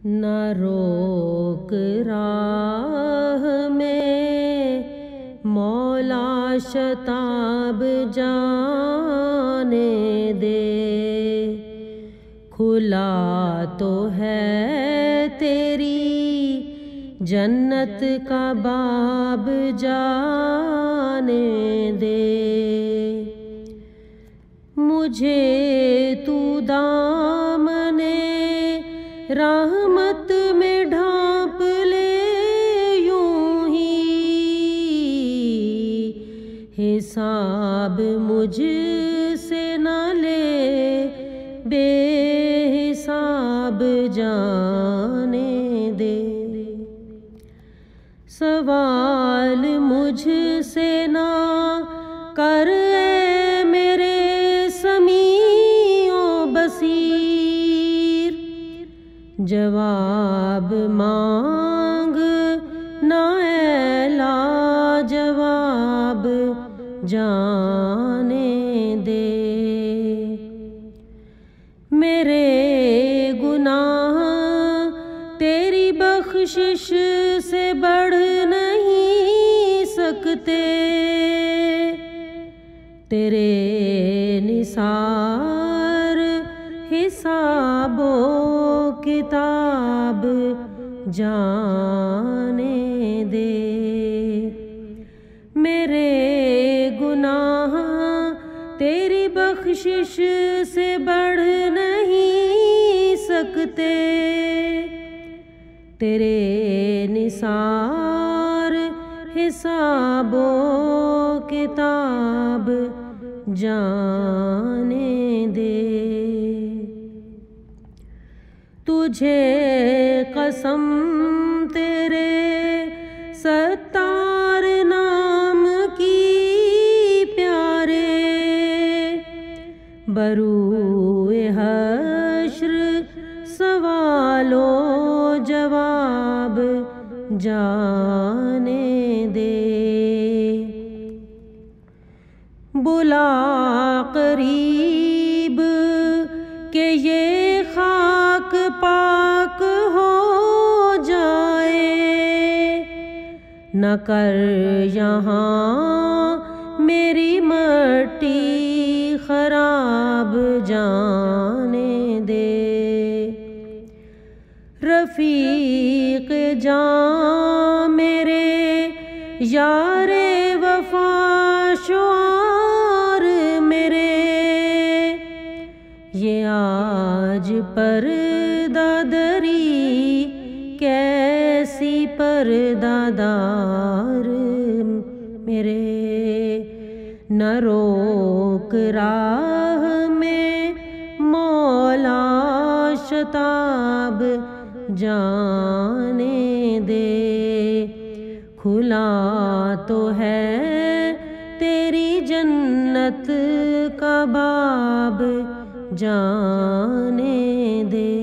نہ روک راہ میں مولا شتاب جانے دے، کھلا تو ہے تیری جنت کا باب جانے دے، مجھے تو دامنے رحمت میں ڈھانپ لے یوں ہی، حساب مجھ سے نہ لے بے حساب جانے دے، سوال مجھ سے نہ کر اے میرے سمیع و بصیر، جواب مانگ نہ اے لاجواب جانے دے، میرے گناہ تیری بخشش سے بڑھ نہیں سکتے، تیرے نثار حساب و کتاب جانے دے، میرے گناہ تیری بخشش سے بڑھ نہیں سکتے، تیرے نثار حساب و کتاب جانے دے، تجھے قسم تیرے ستار نام کی پیارے، بروئے حشر سوال و جواب جانے دے، بلا قریب کہ یہ خاک پاک ہو جائے، نہ کر یہاں میری مٹی خراب جانے دے، رفیق جاں میرے یار وفا شعار میرے، یہ آج پردہ دری کیسی پردہ دار میرے، نہ روک راہ میں مولا شتاب جانے دے، کھلا تو ہے تیری جنت کا باب جانے دے۔